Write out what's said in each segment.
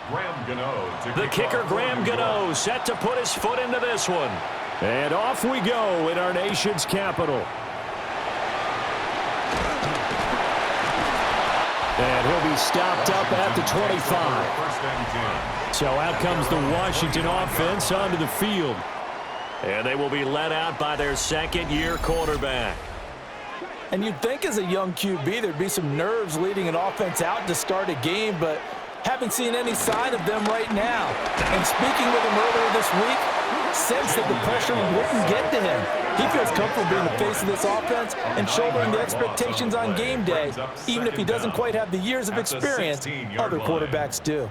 The kicker, Graham Gano, set to put his foot into this one. And off we go in our nation's capital. And he'll be stopped up at the 25. So out comes the Washington offense onto the field. And they will be let out by their second-year quarterback. And you'd think as a young QB there'd be some nerves leading an offense out to start a game, but haven't seen any sign of them right now. And speaking with him earlier this week, sensed that the pressure wouldn't get to him. He feels comfortable being the face of this offense and shouldering the expectations on game day, even if he doesn't quite have the years of experience other quarterbacks do.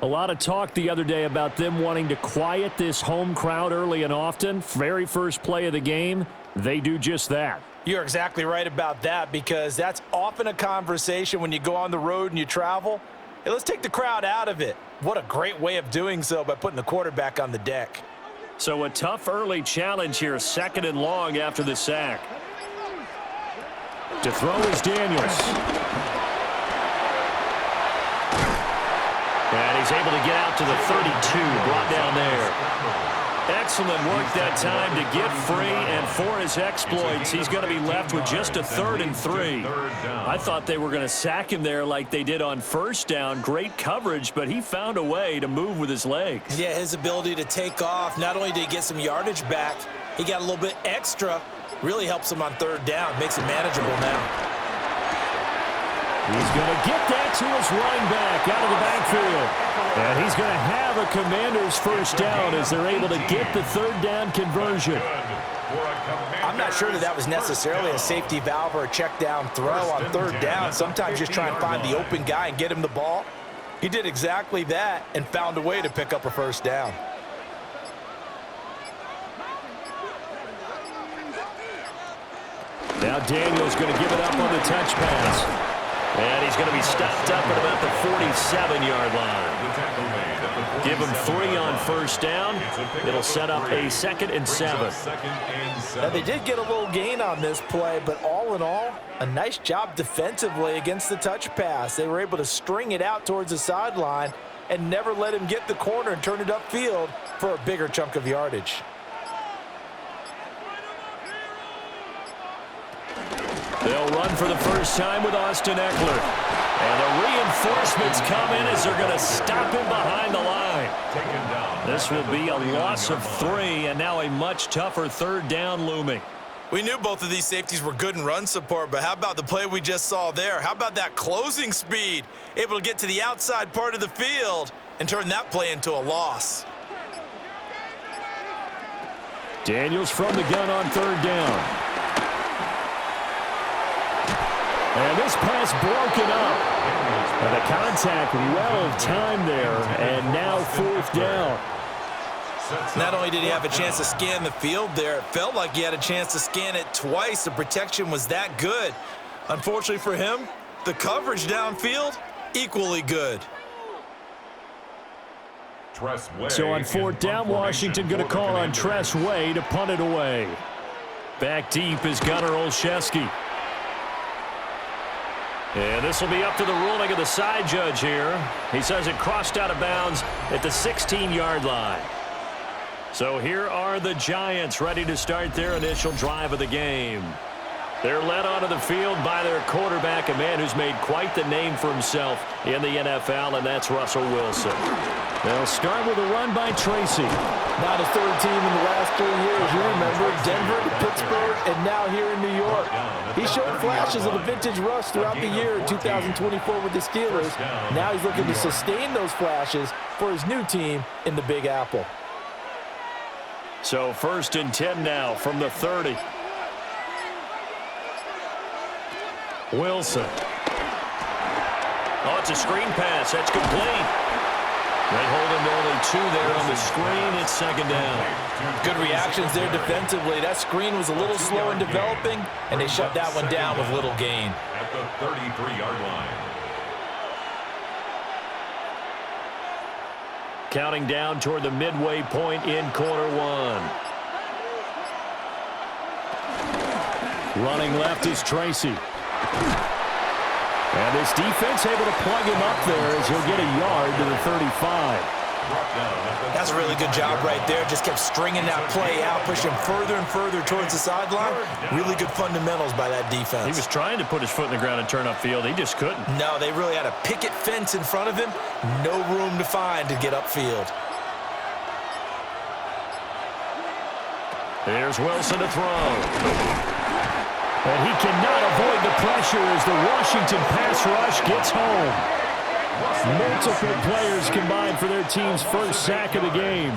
A lot of talk the other day about them wanting to quiet this home crowd early and often. Very first play of the game, they do just that. You're exactly right about that, because that's often a conversation when you go on the road and you travel. Hey, let's take the crowd out of it. What a great way of doing so by putting the quarterback on the deck. So a tough early challenge here, 2nd and long after the sack. To throw is Daniels. And he's able to get out to the 32, brought down there. Excellent work that time to get free, and for his exploits, he's going to be left with just a 3rd and 3. I thought they were going to sack him there like they did on 1st down. Great coverage, but he found a way to move with his legs. Yeah, his ability to take off, not only did he get some yardage back, he got a little bit extra. Really helps him on 3rd down, makes it manageable now. He's going to get that to his running back out of the backfield. And he's going to have a Commander's 1st down as they're able to get the 3rd down conversion. I'm not sure that was necessarily a safety valve or a check down throw on 3rd down. Sometimes just try and find the open guy and get him the ball. He did exactly that and found a way to pick up a 1st down. Now Daniels going to give it up on the touch pass. And he's going to be stopped up at about the 47-yard line. Give him 3 on 1st down. It'll set up a 2nd and 7. Now, they did get a little gain on this play, but all in all, a nice job defensively against the touch pass. They were able to string it out towards the sideline and never let him get the corner and turn it upfield for a bigger chunk of yardage. They'll run for the first time with Austin Eckler. And the reinforcements come in as they're going to stop him behind the line. This will be a loss of 3, and now a much tougher 3rd down looming. We knew both of these safeties were good in run support, but how about the play we just saw there? How about that closing speed? Able to get to the outside part of the field and turn that play into a loss. Daniels from the gun on 3rd down. And this pass broken up. And the contact well timed there, and now 4th down. Not only did he have a chance to scan the field there, it felt like he had a chance to scan it twice. The protection was that good. Unfortunately for him, the coverage downfield, equally good. So on 4th down, Washington going to call on Tress Way to punt it away. Back deep is Gunnar Olszewski. And this will be up to the ruling of the side judge here. He says it crossed out of bounds at the 16-yard line. So here are the Giants ready to start their initial drive of the game. They're led onto the field by their quarterback, a man who's made quite the name for himself in the NFL, and that's Russell Wilson. They'll start with a run by Tracy. Not a 3rd team in the last 3 years. You remember Denver to Pittsburgh and now here in New York. He showed flashes of the vintage rush throughout the year in 2024 with the Steelers. Now he's looking to sustain those flashes for his new team in the Big Apple. So 1st and 10 now from the 30. Wilson. Oh, it's a screen pass. That's complete. They hold him to only 2 there on the screen. It's 2nd down. Good reactions there defensively. That screen was a little slow in developing, and they shut that one down with little gain. At the 33-yard line. Counting down toward the midway point in quarter 1. Running left is Tracy. And this defense able to plug him up there as he'll get a yard to the 35. That's a really good job right there. Just kept stringing that play out, pushing further and further towards the sideline. Really good fundamentals by that defense. He was trying to put his foot in the ground and turn upfield. He just couldn't. No, they really had a picket fence in front of him. No room to find to get upfield. Here's Wilson to throw. And he cannot avoid the pressure as the Washington pass rush gets home. Multiple players combined for their team's first sack of the game.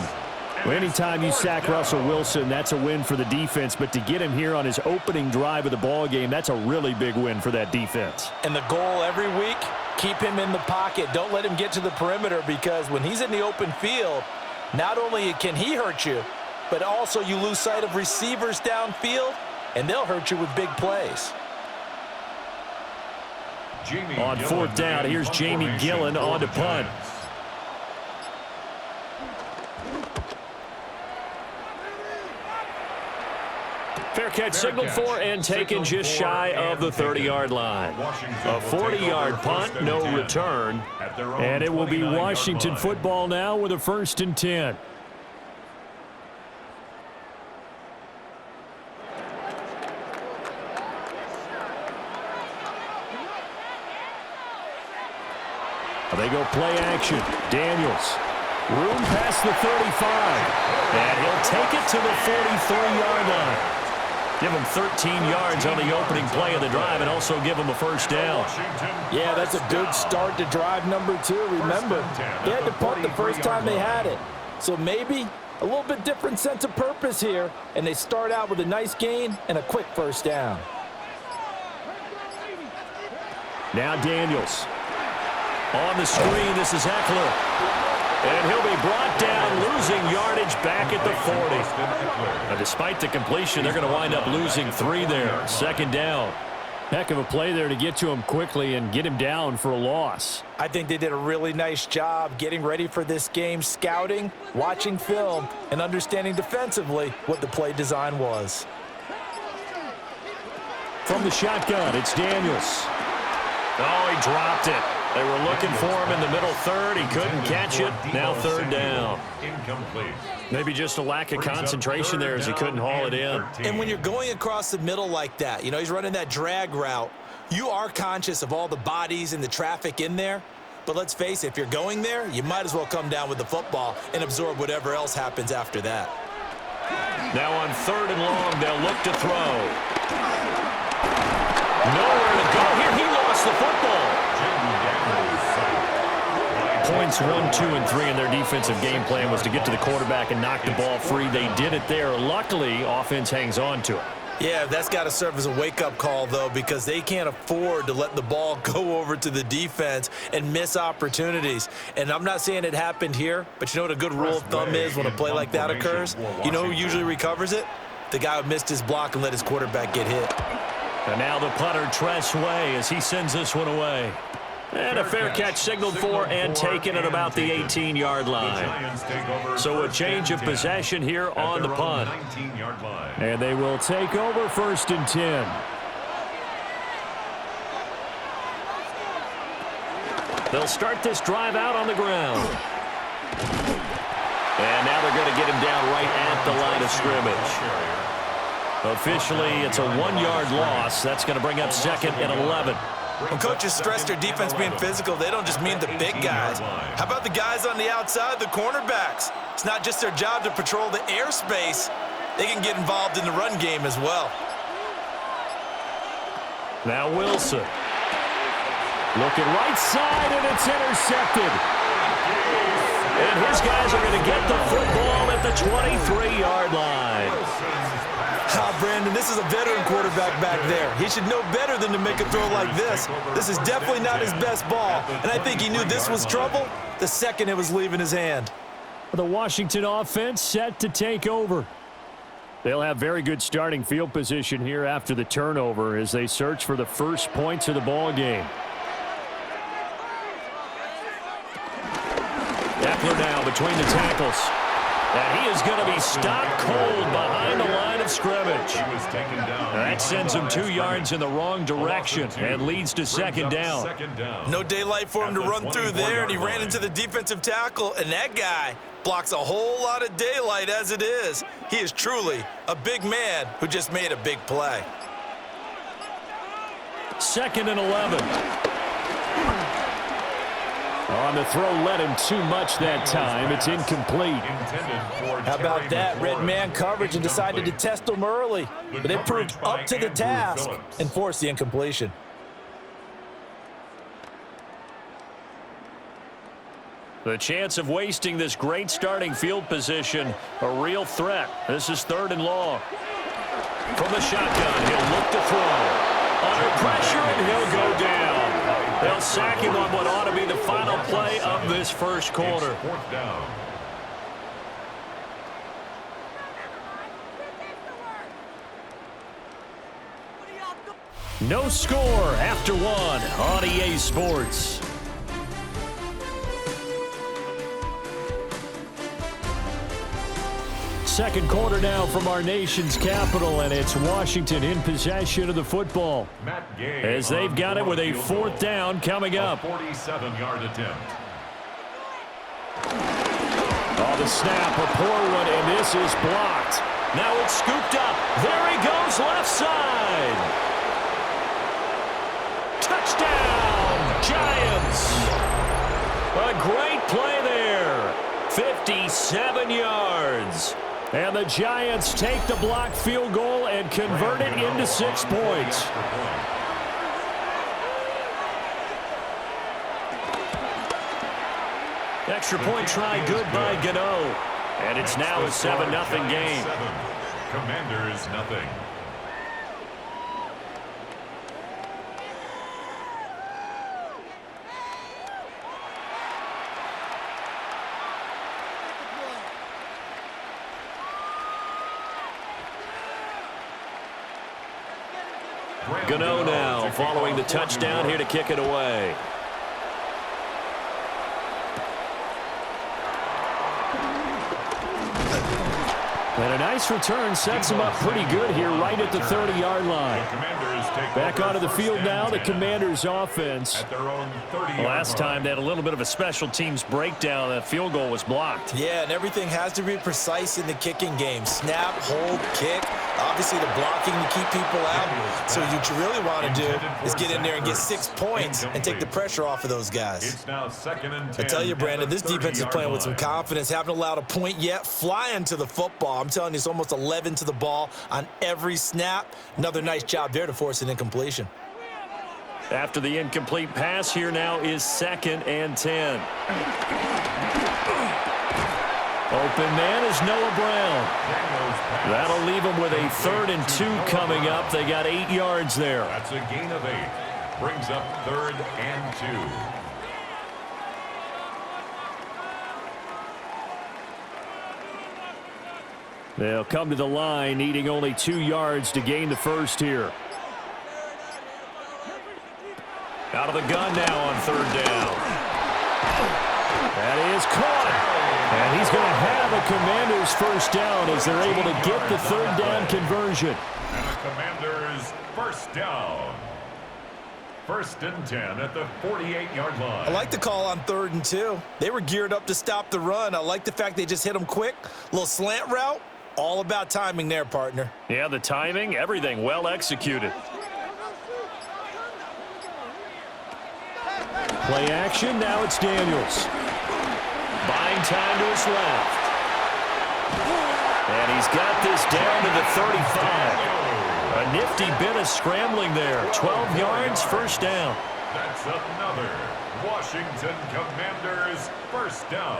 Well, anytime you sack Russell Wilson, that's a win for the defense. But to get him here on his opening drive of the ball game, that's a really big win for that defense. And the goal every week, keep him in the pocket. Don't let him get to the perimeter, because when he's in the open field, not only can he hurt you, but also you lose sight of receivers downfield, and they'll hurt you with big plays. On fourth down, here's Jamie Gillen on to punt. Fair catch signaled for and taken just shy of the 30-yard line. A 40-yard punt, no return. And it will be Washington football now with a 1st and 10. They go play action. Daniels. Room past the 35. And he'll take it to the 43-yard line. Give him 13 yards on the opening play of the drive and also give him a 1st down. Yeah, that's a good start to drive number 2. Remember, they had to punt the first time they had it. So maybe a little bit different sense of purpose here, and they start out with a nice gain and a quick 1st down. Now Daniels. On the screen, this is Eckler. And he'll be brought down, losing yardage back at the 40. Now, despite the completion, they're going to wind up losing 3 there. 2nd down. Heck of a play there to get to him quickly and get him down for a loss. I think they did a really nice job getting ready for this game, scouting, watching film, and understanding defensively what the play design was. From the shotgun, it's Daniels. Oh, he dropped it. They were looking for him in the middle 3rd. He couldn't catch it. Now 3rd down. Incomplete. Maybe just a lack of concentration there as he couldn't haul it in. And when you're going across the middle like that, you know, he's running that drag route, you are conscious of all the bodies and the traffic in there. But let's face it, if you're going there, you might as well come down with the football and absorb whatever else happens after that. Now on 3rd and long, they'll look to throw. Nowhere to go here. He lost the football. Points 1, 2, and 3 in their defensive game plan was to get to the quarterback and knock the ball free. They did it there. Luckily, offense hangs on to it. Yeah, that's got to serve as a wake-up call, though, because they can't afford to let the ball go over to the defense and miss opportunities. And I'm not saying it happened here, but you know what a good rule of thumb is when a play like that occurs? You know who usually recovers it? The guy who missed his block and let his quarterback get hit. And now the punter, Tress Way, as he sends this one away. And a fair catch signaled for and taken at about the 18-yard line. So a change of possession here on the punt. And they will take over 1st and 10. They'll start this drive out on the ground. And now they're going to get him down right at the line of scrimmage. Officially, it's a 1-yard loss. That's going to bring up 2nd and 11. When coaches stress their defense being physical, they don't just mean the big guys. How about the guys on the outside, the cornerbacks? It's not just their job to patrol the airspace. They can get involved in the run game as well. Now Wilson. Looking right side, and it's intercepted. And his guys are going to get the football at the 23-yard line. Brandon, this is a veteran quarterback back there. He should know better than to make a throw like this. This is definitely not his best ball, and I think he knew this was trouble the second it was leaving his hand. The Washington offense set to take over. They'll have very good starting field position here after the turnover as they search for the first points of the ball game. Eckler now between the tackles. And he is going to be stopped cold behind the line of scrimmage. He was taken down. That sends him 2 yards in the wrong direction and leads to second down. No daylight for him to run through there, and he ran into the defensive tackle, and that guy blocks a whole lot of daylight as it is. He is truly a big man who just made a big play. 2nd and 11. On the throw, led him too much that time. It's incomplete. How about that? Red man coverage and decided to test him early. But they proved up to the task and forced the incompletion. The chance of wasting this great starting field position, a real threat. This is 3rd and long. From the shotgun, he'll look to throw. Under pressure, and he'll go down. They'll sack him on what ought to be the final play of this first quarter. No score after 1 on EA Sports. Second quarter now from our nation's capital, and it's Washington in possession of the football as they've got it with a 4th down coming up. 47-yard attempt. Oh, the snap, a poor one, and this is blocked. Now it's scooped up. There he goes, left side. Touchdown, Giants. A great play there. 57 yards. And the Giants take the blocked field goal and convert it into 6 points. Extra point try good by Gano. And it's now a 7-0 game. Commanders nothing. Gano now following the touchdown here to kick it away. And a nice return sets him up pretty good here right at the 30-yard line. Back onto the field now, the Commanders offense. Last time they had a little bit of a special teams breakdown. That field goal was blocked. Yeah, and everything has to be precise in the kicking game. Snap, hold, kick. Obviously the blocking to keep people out. So what you really want to do is get in there and get 6 points and take the pressure off of those guys. It's now 2nd and 10. I tell you, Brandon, this defense is playing with some confidence. Haven't allowed a point yet. Flying to the football. I'm telling you, it's almost 11 to the ball on every snap. Another nice job there to force an incompletion. After the incomplete pass, here now is 2nd and 10. Open man is Noah Brown. That'll leave them with a 3rd and 2 coming up. They got 8 yards there. That's a gain of 8. Brings up 3rd and 2. They'll come to the line, needing only 2 yards to gain the first here. Out of the gun now on 3rd down. That is caught. And he's going to have a Commanders first down as they're able to get the 3rd down conversion. And the Commanders first down. 1st and 10 at the 48-yard line. I like the call on 3rd and 2. They were geared up to stop the run. I like the fact they just hit them quick. A little slant route. All about timing there, partner. Yeah, the timing, everything well executed. Play action, now it's Daniels. Buying time to his left. And he's got this down to the 35. A nifty bit of scrambling there. 12 yards, first down. That's another Washington Commanders first down.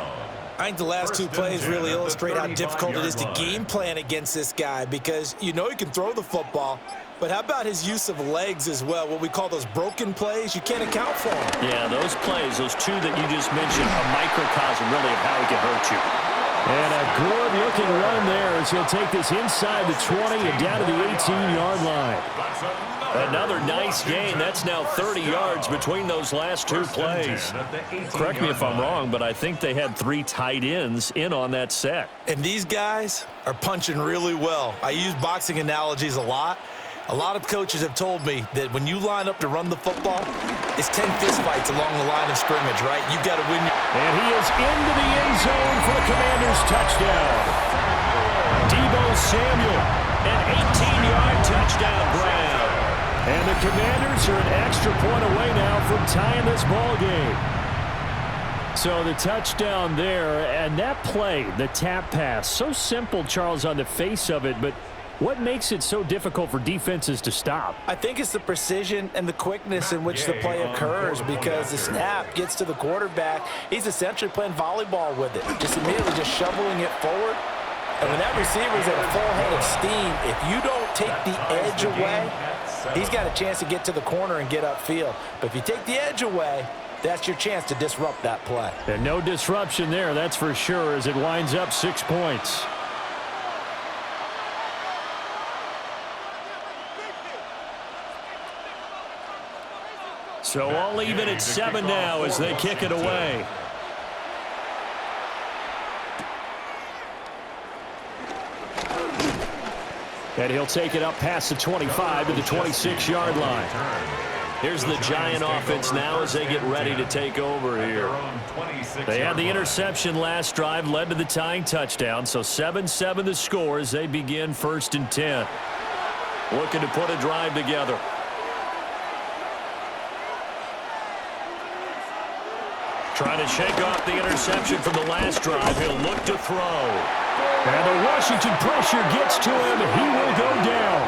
I think the last 2 plays really illustrate how difficult it is to game plan against this guy because you know he can throw the football, but how about his use of legs as well? What we call those broken plays, you can't account for them. Yeah, those plays, those 2 that you just mentioned, a microcosm really of how he can hurt you. And a good-looking run there as he'll take this inside the 20 and down to the 18-yard line. Another nice game. That's now 30 yards between those last two plays. Correct me if I'm wrong, but I think they had 3 tight ends in on that set. And these guys are punching really well. I use boxing analogies a lot. A lot of coaches have told me that when you line up to run the football, it's 10 fistfights along the line of scrimmage, right? You've got to win. And he is into the end zone for the Commanders' touchdown. Deebo Samuel, an 18-yard touchdown grab. And the Commanders are an extra point away now from tying this ball game. So the touchdown there, and that play, the tap pass, so simple, Charles, on the face of it, but what makes it so difficult for defenses to stop? I think it's the precision and the quickness in which the play occurs, because the snap gets to the quarterback. He's essentially playing volleyball with it, just immediately just shoveling it forward. And when that receiver's at a full head of steam, if you don't take the edge away, he's got a chance to get to the corner and get upfield. But if you take the edge away, that's your chance to disrupt that play. And no disruption there, that's for sure, as it winds up 6 points. So all even at 7 now as they kick it away. And he'll take it up past the 25 to the 26-yard line. Here's the Giant offense now as they get ready to take over here. They had the interception last drive, led to the tying touchdown, so 7-7 the score as they begin 1st and 10. Looking to put a drive together. Trying to shake off the interception from the last drive. He'll look to throw. And the Washington pressure gets to him. He will go down.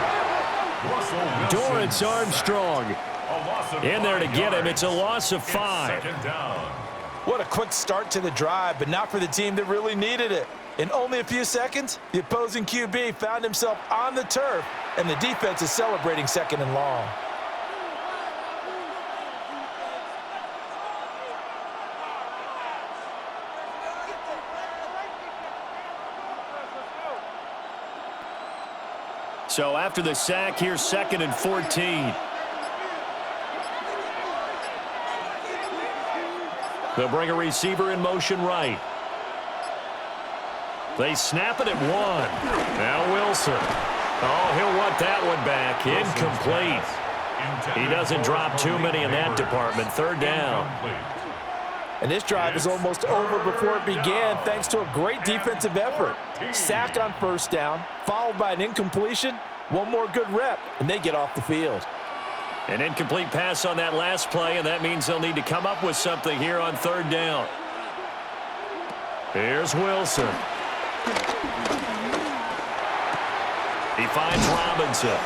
Dorrance Armstrong in there to get him. It's a loss of 5. What a quick start to the drive, but not for the team that really needed it. In only a few seconds, the opposing QB found himself on the turf, and the defense is celebrating 2nd and long. So after the sack, here's 2nd and 14. They'll bring a receiver in motion right. They snap it at 1. Now Wilson. Oh, he'll want that one back. Incomplete. He doesn't drop too many in that department. 3rd down. And this drive is almost over before it began thanks to a great defensive effort. Sack on 1st down, followed by an incompletion. One more good rep, and they get off the field. An incomplete pass on that last play, and that means they'll need to come up with something here on 3rd down. Here's Wilson. He finds Robinson.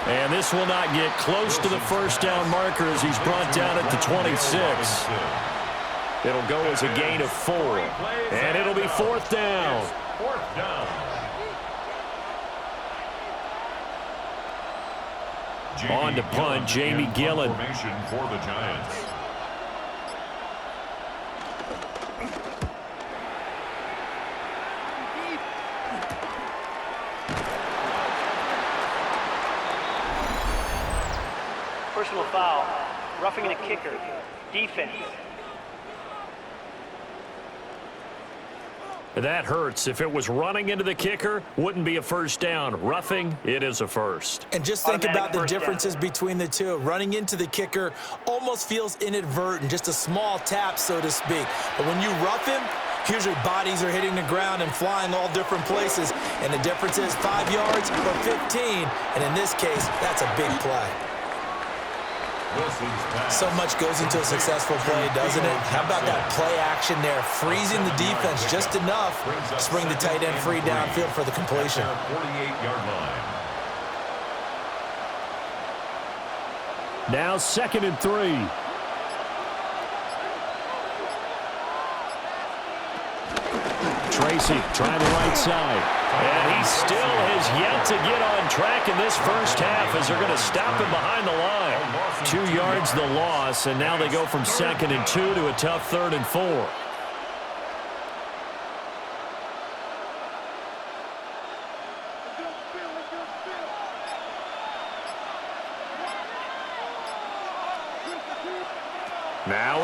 And this will not get close to the 1st down marker as he's brought down at the 26. It'll go as a gain of 4. And it'll be 4th down. 4th down. On to punt, Jamie Gillen. Formation for the Giants. Personal foul, roughing the kicker, defense. That hurts. If it was running into the kicker, wouldn't be a 1st down. Roughing, it is a 1st. And just think about the differences between the two. Running into the kicker almost feels inadvertent, just a small tap, so to speak. But when you rough him, usually bodies are hitting the ground and flying all different places. And the difference is 5 yards or 15. And in this case, that's a big play. So much goes into a successful play, doesn't it? How about that play action there, freezing the defense just enough to spring the tight end free downfield for the completion. 48-yard line. Now 2nd and 3. Tracy trying the right side. And he still has yet to get on track in this 1st half as they're going to stop him behind the line. 2 yards the loss, and now they go from 2nd and 2 to a tough 3rd and 4.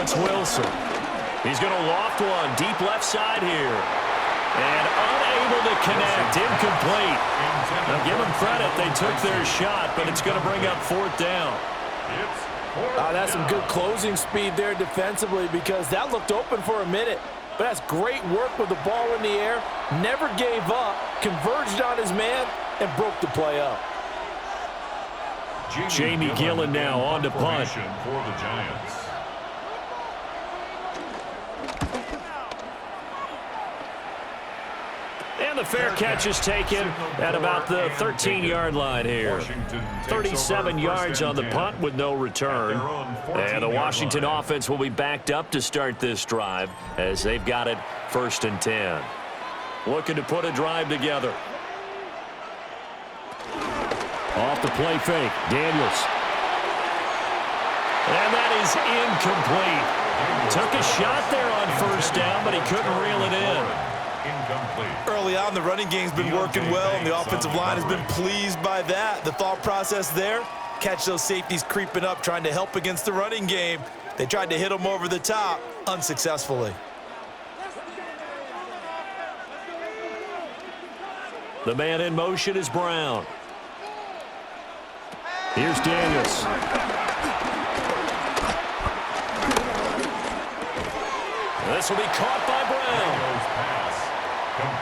it's Wilson. He's going to loft one deep left side here. And unable to connect, incomplete. Now give them credit, they took their shot, but it's going to bring up fourth down. That's some good closing speed there defensively, because that looked open for a minute. But that's great work with the ball in the air. Never gave up, converged on his man, and broke the play up. Jamie Gillen now on to punt. For the Giants. And the fair catch is taken at about the 13-yard line here. 37 yards on the punt with no return. And the Washington offense will be backed up to start this drive as they've got it 1st and 10. Looking to put a drive together. Off the play fake, Daniels. And that is incomplete. Took a shot there on 1st down, but he couldn't reel it in. Early on, the running game's been working well, and the offensive line has been pleased by that. The thought process there, catch those safeties creeping up, trying to help against the running game. They tried to hit them over the top, unsuccessfully. The man in motion is Brown. Here's Daniels. This will be caught by Brown.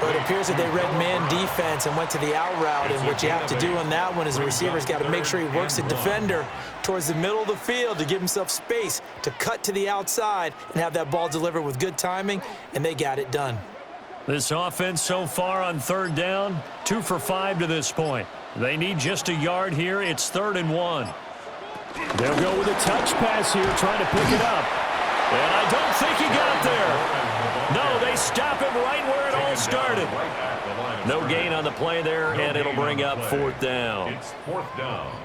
Well, it appears that they read man defense and went to the out route, and what you have to do on that one is the receiver's got to make sure he works the defender towards the middle of the field to give himself space to cut to the outside and have that ball delivered with good timing, and they got it done. This offense so far on 3rd down, 2 for 5 to this point. They need just a yard here. It's 3rd and 1. They'll go with a touch pass here, trying to pick it up. And I don't think he got there. No, they stop him right where it all started. No gain on the play there, and it'll bring up 4th down. It's 4th down.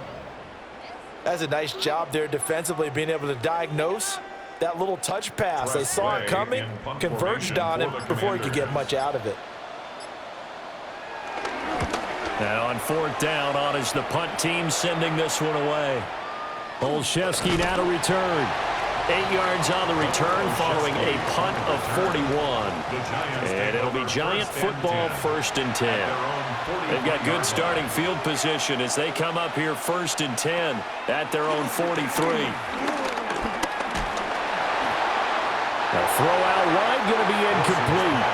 That's a nice job there defensively, being able to diagnose that little touch pass. They saw it coming, converged on it before he could get much out of it. Now on 4th down, on is the punt team sending this one away. Olszewski now to return. 8 yards on the return following a punt of 41. And it'll be Giant football 1st and 10. They've got good starting field position as they come up here 1st and 10 at their own 43. The throw out wide going to be incomplete.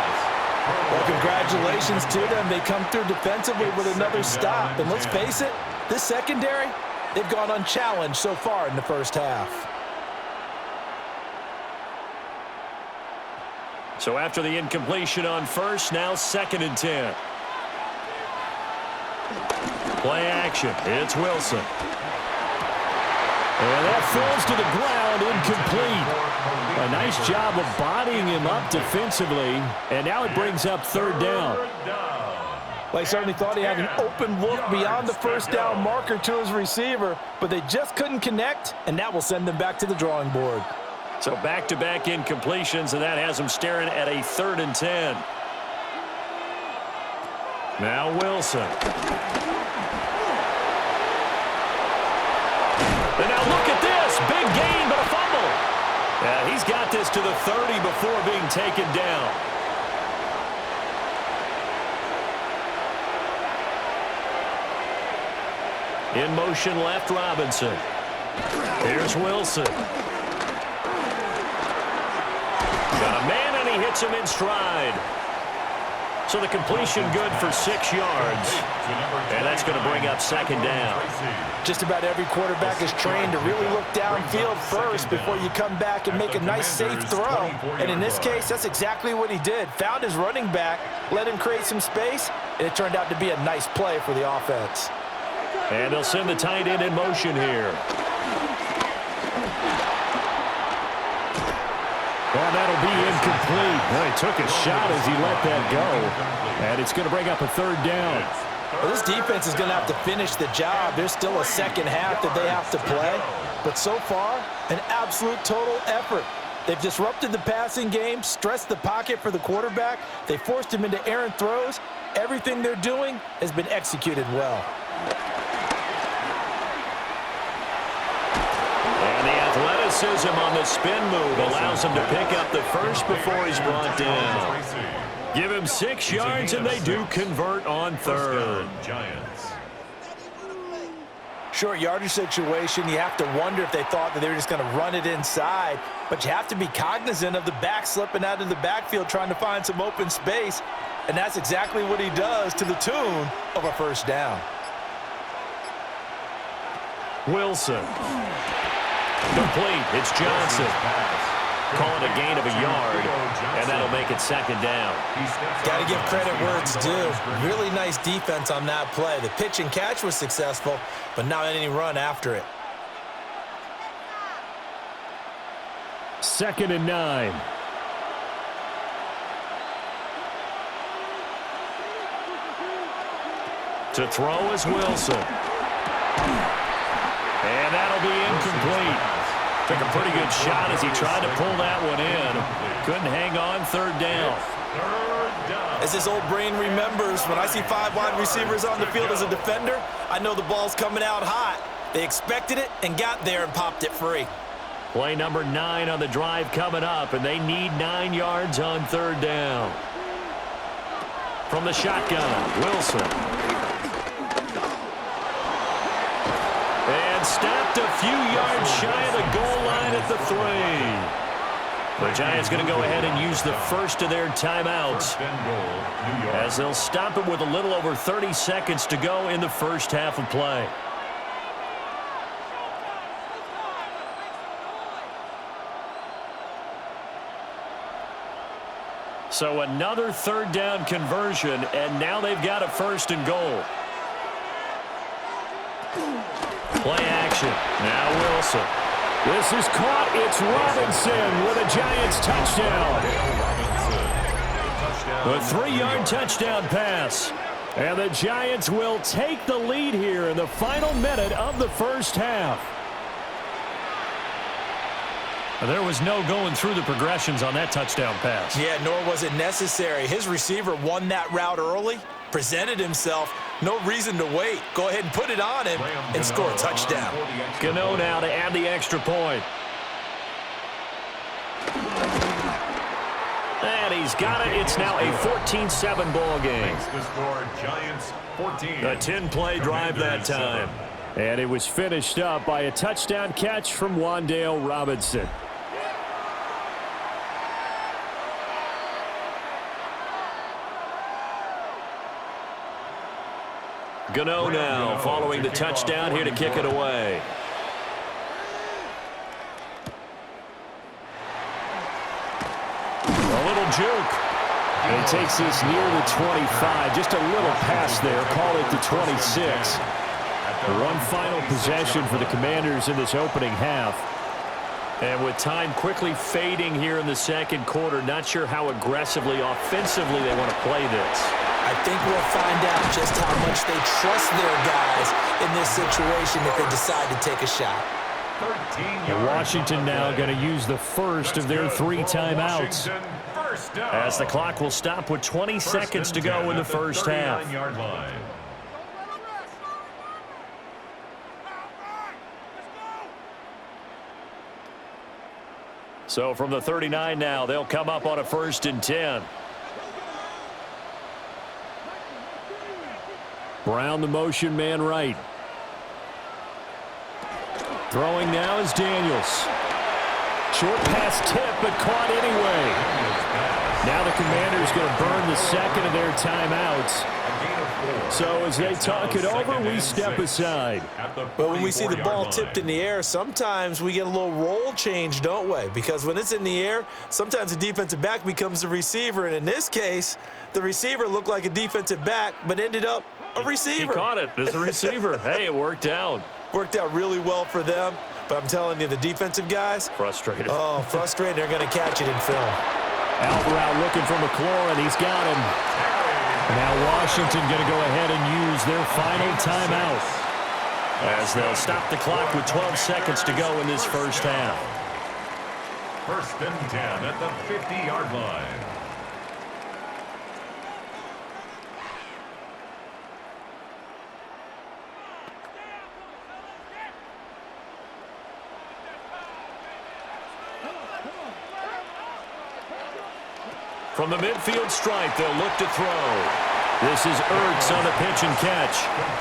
Well, congratulations to them. They come through defensively with another stop. And let's face it, this secondary, they've gone unchallenged so far in the 1st half. So after the incompletion on 1st, now 2nd and 10. Play action. It's Wilson. And that falls to the ground, incomplete. A nice job of bodying him up defensively. And now it brings up 3rd down. Well, he certainly thought he had an open look beyond the 1st down marker to his receiver, but they just couldn't connect, and that will send them back to the drawing board. So back-to-back incompletions, and that has them staring at a 3rd and 10. Now Wilson. And now look at this. Big gain, but a fumble. Yeah, he's got this to the 30 before being taken down. In motion left, Robinson. Here's Wilson. Got a man, and he hits him in stride. So the completion good for 6 yards. And that's going to bring up 2nd down. Just about every quarterback is trained to really look downfield first before you come back and make a nice, safe throw. And in this case, that's exactly what he did. Found his running back, let him create some space, and it turned out to be a nice play for the offense. And they'll send the tight end in motion here. Well, that'll be incomplete. Well, he took a shot as he let that go. And it's going to bring up a 3rd down. Well, this defense is going to have to finish the job. There's still a 2nd half that they have to play. But so far, an absolute total effort. They've disrupted the passing game, stressed the pocket for the quarterback. They forced him into errant throws. Everything they're doing has been executed well. And the athleticism on the spin move allows him to pick up the first before he's brought down. Give him 6 yards, and they do convert on third. Giants. Short yardage situation, you have to wonder if they thought that they were just going to run it inside, but you have to be cognizant of the back slipping out of the backfield trying to find some open space, and that's exactly what he does to the tune of a first down. Wilson. Complete. It's Johnson. Call it a gain of a yard, and that'll make it second down. Got to give credit where it's due. Really nice defense on that play. The pitch and catch was successful, but not any run after it. 2nd and 9. To throw is Wilson. And that'll be incomplete. Took a pretty good shot as he tried to pull that one in. Couldn't hang on, third down. As his old brain remembers, when I see 5 wide receivers on the field as a defender, I know the ball's coming out hot. They expected it and got there and popped it free. Play number 9 on the drive coming up, and they need 9 yards on third down. From the shotgun, Wilson. And stopped a few yards shy of the goal line at the 3. The Giants going to go ahead and use the first of their timeouts, as they'll stop it with a little over 30 seconds to go in the first half of play. So another third down conversion, and now they've got a 1st and goal. Play action. Now Wilson. This is caught. It's Robinson with a Giants touchdown. A 3-yard touchdown pass. And the Giants will take the lead here in the final minute of the first half. There was no going through the progressions on that touchdown pass. Yeah, nor was it necessary. His receiver won that route early, presented himself. No reason to wait. Go ahead and put it on him and score a touchdown. Gano now to add the extra point. And he's got it. It's now a 14-7 ball game. The score, Giants 14. A 10-play drive that time. And it was finished up by a touchdown catch from Wan'Dale Robinson. Gano now following the touchdown here to kick it away. A little juke. And he takes this near the 25. Just a little pass there. Call it the 26. A run final possession for the Commanders in this opening half. And with time quickly fading here in the second quarter, not sure how aggressively, offensively they want to play this. I think we'll find out just how much they trust their guys in this situation if they decide to take a shot. And Washington now going to use the first of their 3 timeouts, as the clock will stop with 20 seconds to go in the first half. So from the 39 now, they'll come up on a 1st and 10. Brown, the motion man right. Throwing now is Daniels. Short pass tip, but caught anyway. Now the Commanders going to burn the second of their timeouts. So as they talk it over, we step aside. But when we see the ball tipped in the air, sometimes we get a little roll change, don't we? Because when it's in the air, sometimes the defensive back becomes the receiver. And in this case, the receiver looked like a defensive back, but ended up a receiver. He caught it as a receiver. Hey, it worked out. Worked out really well for them. But I'm telling you, the defensive guys, frustrated. Oh, frustrated. They're going to catch it in film. Out route looking for McLaurin, and he's got him. Now Washington going to go ahead and use their final timeout, as they'll stop the clock with 12 seconds to go in this first half. 1st and 10 at the 50-yard line. From the midfield stripe, they'll look to throw. This is Ertz on the pitch and catch.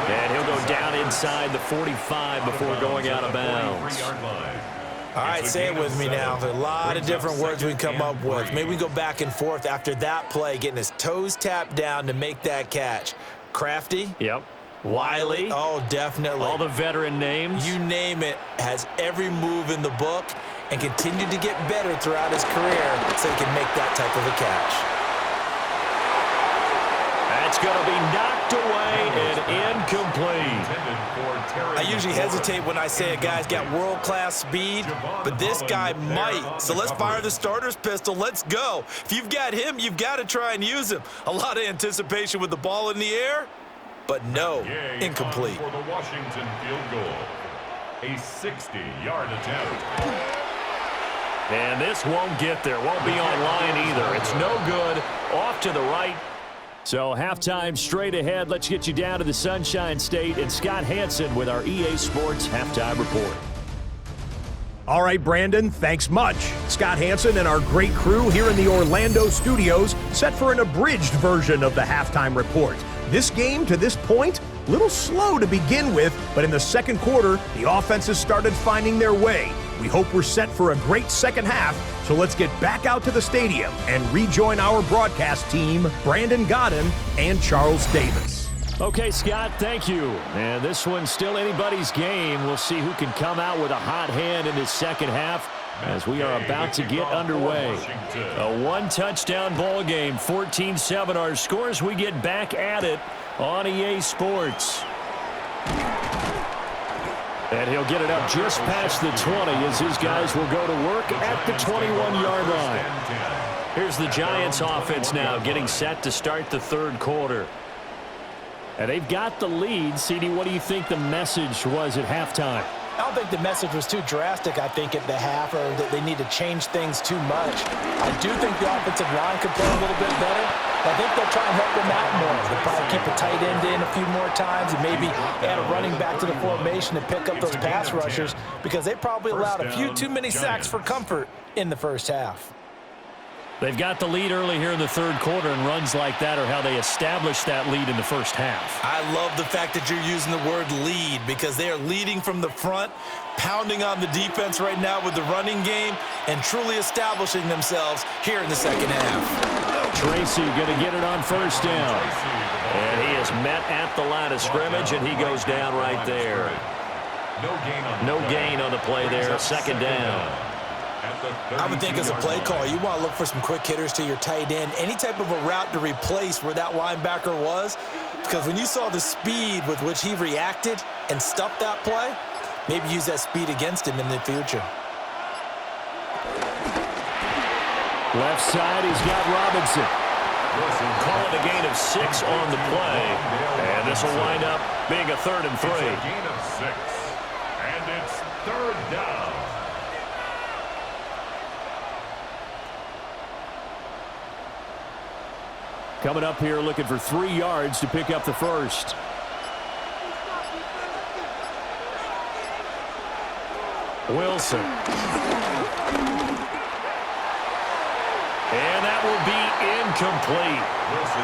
And he'll go down inside the 45 before going out of bounds. All right, say it with me now. There's a lot of different words we can come up with. Maybe we go back and forth after that play, getting his toes tapped down to make that catch. Crafty? Yep. Wiley? Oh, definitely. All the veteran names? You name it. Has every move in the book and continued to get better throughout his career so he can make that type of a catch. That's going to be knocked away and incomplete. I usually hesitate when I say a guy's got world-class speed, but this guy might. So let's fire the starter's pistol. Let's go. If you've got him, you've got to try and use him. A lot of anticipation with the ball in the air, but no, incomplete. For the Washington field goal, a 60-yard attempt. And this won't get there. Won't be on line either. It's no good. Off to the right. So halftime straight ahead. Let's get you down to the Sunshine State and Scott Hansen with our EA Sports Halftime Report. All right, Brandon, thanks much. Scott Hansen and our great crew here in the Orlando studios set for an abridged version of the Halftime Report. This game, to this point, a little slow to begin with, but in the second quarter, the offenses started finding their way. We hope we're set for a great second half, so let's get back out to the stadium and rejoin our broadcast team, Brandon Godden and Charles Davis. Okay, Scott, thank you. And this one's still anybody's game. We'll see who can come out with a hot hand in this second half as we are about to get underway. A one-touchdown ball game, 14-7 our scores. We get back at it on EA Sports. And he'll get it up just past the 20 as his guys will go to work at the 21-yard line. Here's the Giants offense now getting set to start the third quarter. And they've got the lead. CD, what do you think the message was at halftime? I don't think the message was too drastic, I think, at the half, or that they need to change things too much. I do think the offensive line could play a little bit better. I think they'll try and help them out more. They'll probably keep a tight end in a few more times and maybe add a running back to the formation to pick up those pass rushers because they probably allowed a few too many sacks for comfort in the first half. They've got the lead early here in the third quarter, and runs like that are how they established that lead in the first half. I love the fact that you're using the word lead because they are leading from the front, pounding on the defense right now with the running game, and truly establishing themselves here in the second half. Tracy going to get it on first down. And he is met at the line of scrimmage, and he goes down right there. No gain on the play there, second down. I would think as a play call, you want to look for some quick hitters to your tight end, any type of a route to replace where that linebacker was, because when you saw the speed with which he reacted and stuffed that play, maybe use that speed against him in the future. Left side, he's got Robinson. Call it a gain of 6 on the play, and this will wind up being a 3rd and 3. It's a gain of 6, and it's 3rd down. Coming up here looking for 3 yards to pick up the first. Wilson. And that will be incomplete.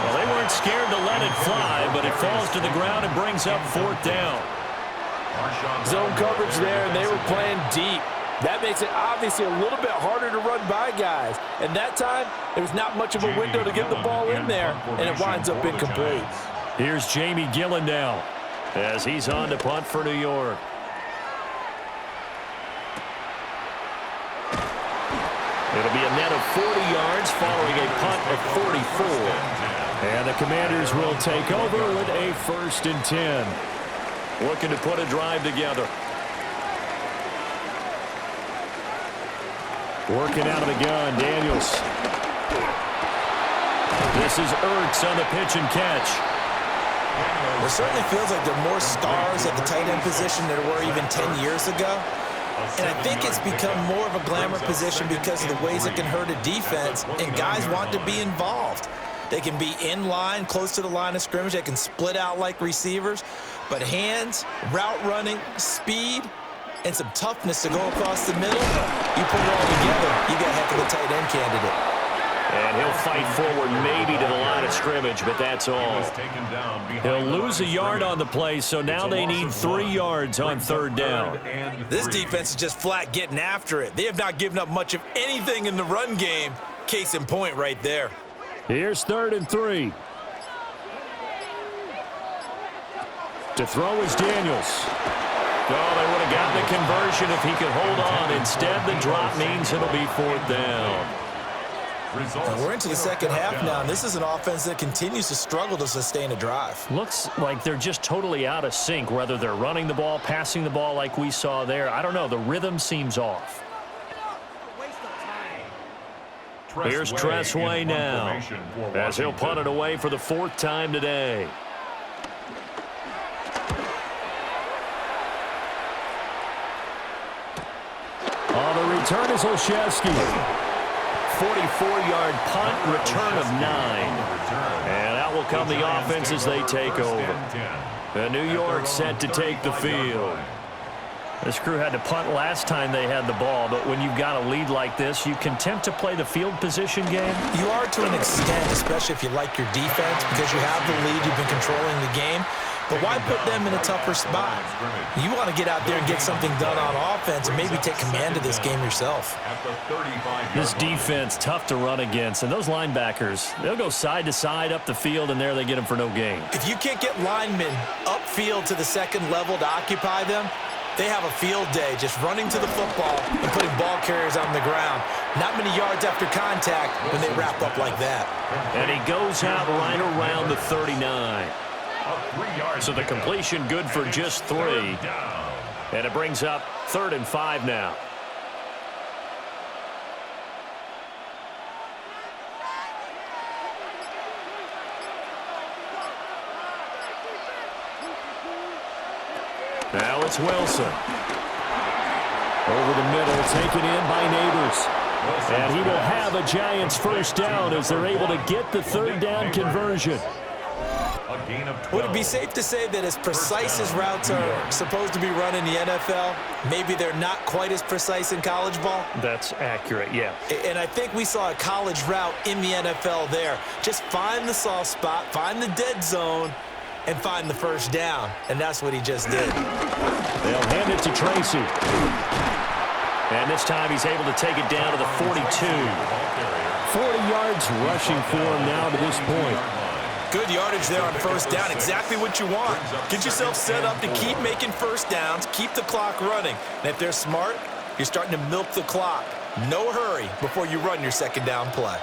Well, they weren't scared to let it fly, but it falls to the ground and brings up 4th down. Zone coverage there, and they were playing deep. That makes it obviously a little bit harder to run by guys. And that time, there was not much of a window to get the ball in there, and it winds up incomplete. Here's Jamie Gillen now as he's on to punt for New York. It'll be a net of 40 yards following a punt of 44. And the Commanders will take over with a 1st and 10. Looking to put a drive together. Working out of the gun, Daniels. This is Ertz on the pitch and catch. It certainly feels like there are more stars at the tight end position than there were even 10 years ago. And I think it's become more of a glamour position because of the ways it can hurt a defense, and guys want to be involved. They can be in line, close to the line of scrimmage. They can split out like receivers. But hands, route running, speed, and some toughness to go across the middle, you put it all together, you got a heck of a tight end candidate. And he'll fight forward maybe to the line of scrimmage, but that's all. He'll lose a yard on the play, so now they need 3 yards on 3rd down. This defense is just flat getting after it. They have not given up much of anything in the run game. Case in point right there. Here's 3rd and 3. To throw is Daniels. Oh, they would have gotten the conversion if he could hold on. Instead, the drop means it'll be 4th down. And we're into the second half now, and this is an offense that continues to struggle to sustain a drive. Looks like they're just totally out of sync, whether they're running the ball, passing the ball like we saw there. I don't know. The rhythm seems off. Here's Tressway now, as he'll punt it away for the 4th time today. On the return is Olszewski. 44-yard punt, return of 9. And out will come the offense as they take over. And New York set to take the field. This crew had to punt last time they had the ball, but when you've got a lead like this, you content to play the field position game? You are to an extent, especially if you like your defense, because you have the lead, you've been controlling the game. But why put them in a tougher spot? You want to get out there and get something done on offense and maybe take command of this game yourself. This defense, tough to run against. And those linebackers, they'll go side to side up the field, and there they get them for no gain. If you can't get linemen upfield to the second level to occupy them, they have a field day just running to the football and putting ball carriers on the ground. Not many yards after contact when they wrap up like that. And he goes out right around the 39. So the completion good for just 3. And it brings up 3rd and 5 now. Now it's Wilson. Over the middle, taken in by Neighbors. And he will have a Giants 1st down as they're able to get the 3rd down conversion. Would it be safe to say that as precise as routes are supposed to be run in the NFL, maybe they're not quite as precise in college ball? That's accurate, yeah. And I think we saw a college route in the NFL there. Just find the soft spot, find the dead zone, and find the 1st down. And that's what he just did. They'll hand it to Tracy. And this time he's able to take it down to the 42. 40 yards rushing for him now to this point. Good yardage there on 1st down. Exactly what you want. Get yourself set up to keep making 1st downs, keep the clock running. And if they're smart, you're starting to milk the clock. No hurry before you run your 2nd down play.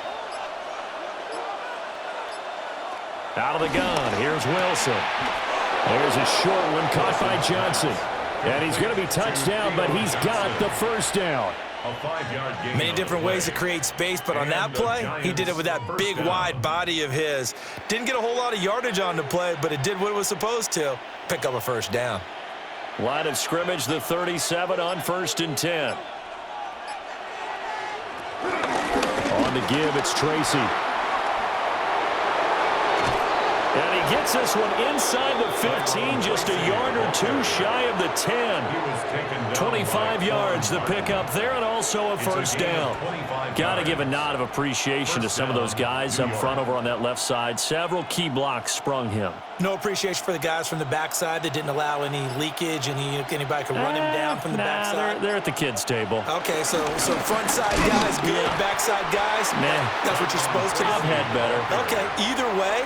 Out of the gun, here's Wilson. There's a short one caught by Johnson. And he's going to be touched down, but he's got the 1st down. Many different ways to create space, but on that play, he did it with that big, wide body of his. Didn't get a whole lot of yardage on the play, but it did what it was supposed to, pick up a 1st down. Line of scrimmage, the 37 on 1st and 10. On the give, it's Tracy. And he gets this one inside the 15, just a yard or 2 shy of the 10. 25 yards the pickup there, and also a 1st down. Got to give a nod of appreciation to some of those guys up front over on that left side. Several key blocks sprung him. No appreciation for the guys from the backside that didn't allow any leakage, and anybody could run him down from the backside. They're at the kids' table. Okay, so front side guys good, backside guys, man, that's what you're supposed to do. I've had better. Okay, either way,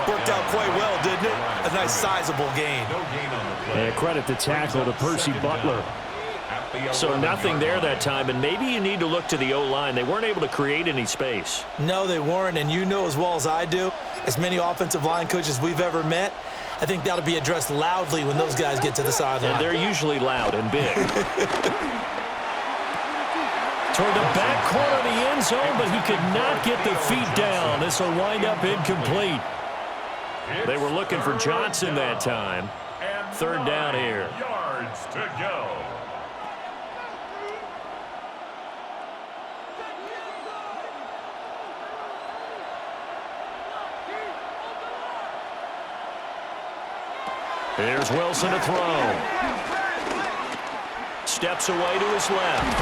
worked out quite well, didn't it? A nice sizable gain. And credit the tackle to Percy Butler. So nothing there that time, and maybe you need to look to the O-line. They weren't able to create any space. No, they weren't, and you know as well as I do, as many offensive line coaches we've ever met, I think that'll be addressed loudly when those guys get to the sideline. And they're usually loud and big. Toward the back corner of the end zone, but he could not get the feet down. This will wind up incomplete. They were looking for Johnson that time. 3rd down here. Yards to go. Here's Wilson to throw. Steps away to his left.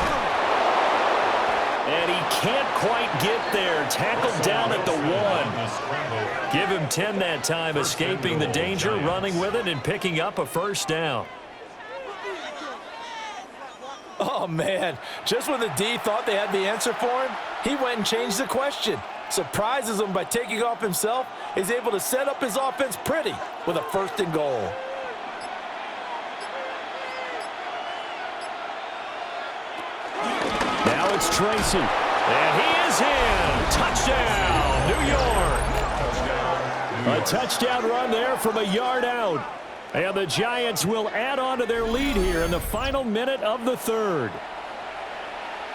And he can't quite get there. Tackled down at the 1. Give him 10 that time, escaping the danger, running with it, and picking up a first down. Oh, man. Just when the D thought they had the answer for him, he went and changed the question. Surprises him by taking off himself. He's able to set up his offense pretty with a 1st and goal. Now it's Tracy. And he is in. Touchdown, New York. A touchdown run there from a yard out. And the Giants will add on to their lead here in the final minute of the 3rd.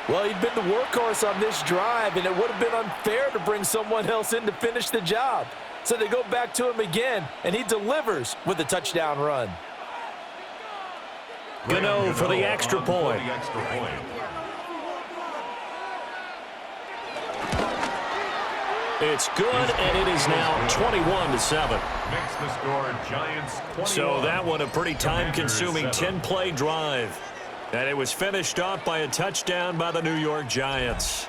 Well, he'd been the workhorse on this drive, and it would have been unfair to bring someone else in to finish the job. So they go back to him again, and he delivers with a touchdown run. Gano for the extra point. It's good, and it is now 21-7. Makes the score Giants 21. So that one a pretty time-consuming 10-play drive. And it was finished off by a touchdown by the New York Giants.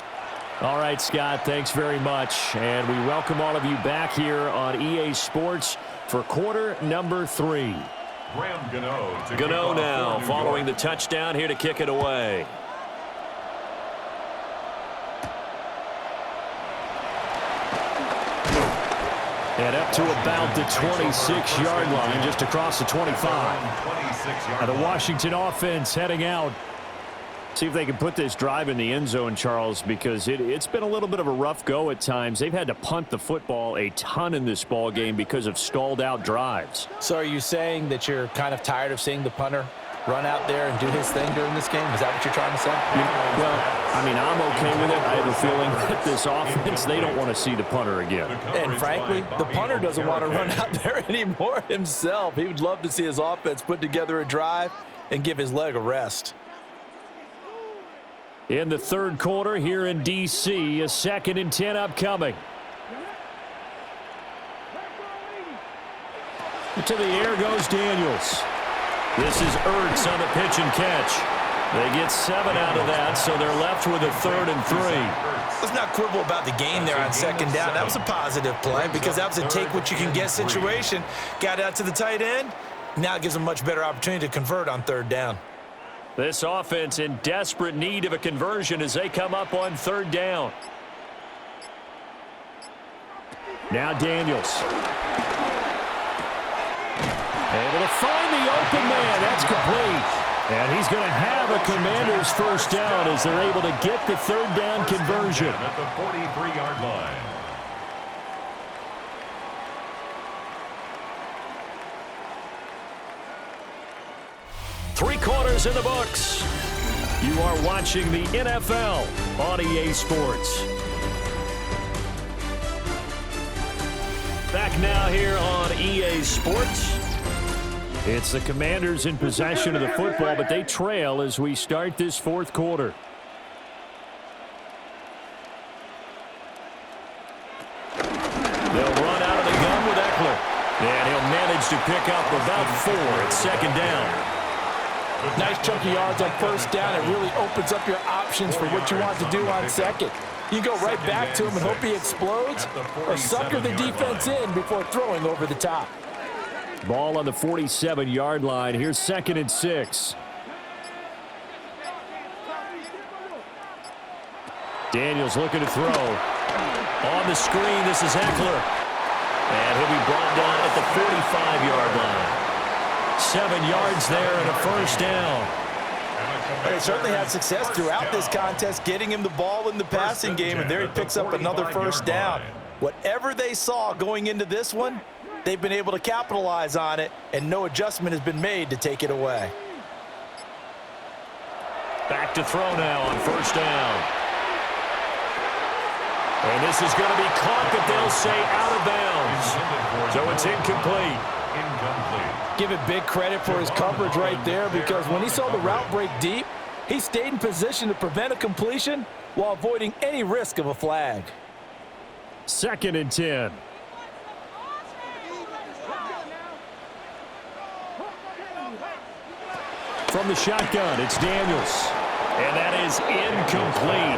All right, Scott, thanks very much. And we welcome all of you back here on EA Sports for quarter number 3. Gano now following the touchdown here to kick it away. And up to about the 26-yard line, just across the 25. Now the Washington offense heading out. See if they can put this drive in the end zone, Charles, because it's been a little bit of a rough go at times. They've had to punt the football a ton in this ball game because of stalled out drives. So are you saying that you're kind of tired of seeing the punter run out there and do his thing during this game? Is that what you're trying to say? Well, I mean, I'm okay with it. I have a feeling that this offense, they don't want to see the punter again. And frankly, the punter doesn't want to run out there anymore himself. He would love to see his offense put together a drive and give his leg a rest. In the 3rd quarter here in D.C., a 2nd and 10 upcoming. To the air goes Daniels. This is Ertz on the pitch and catch. They get 7 out of that, so they're left with a 3rd and 3. Let's not quibble about the game there on 2nd down. That was a positive play because that was a take-what-you-can-get situation. Got out to the tight end. Now it gives them a much better opportunity to convert on 3rd down. This offense in desperate need of a conversion as they come up on 3rd down. Now Daniels. Able to find the open man. That's complete. And he's going to have a Commanders first down as they're able to get the 3rd down conversion. At the 43-yard line. Three quarters in the books. You are watching the NFL on EA Sports. Back now here on EA Sports. It's the Commanders in possession of the football, but they trail as we start this 4th quarter. They'll run out of the gun with Eckler. And he'll manage to pick up about 4 at 2nd down. Nice chunky yards on 1st down. It really opens up your options for what you want to do on 2nd. You go right back to him and hope he explodes or sucker the defense in before throwing over the top. Ball on the 47-yard line. Here's 2nd and 6. Daniels looking to throw. On the screen, this is Eckler. And he'll be brought down at the 45-yard line. 7 yards there and a first down. They certainly had success throughout this contest getting him the ball in the passing game, and there he picks up another first down. Whatever they saw going into this one, they've been able to capitalize on it, and no adjustment has been made to take it away. Back to throw now on 1st down. And this is going to be caught, but they'll say out of bounds. So it's incomplete. Give it big credit for his coverage right there, because when he saw the route break deep, he stayed in position to prevent a completion while avoiding any risk of a flag. 2nd and 10. From the shotgun, it's Daniels. And that is incomplete.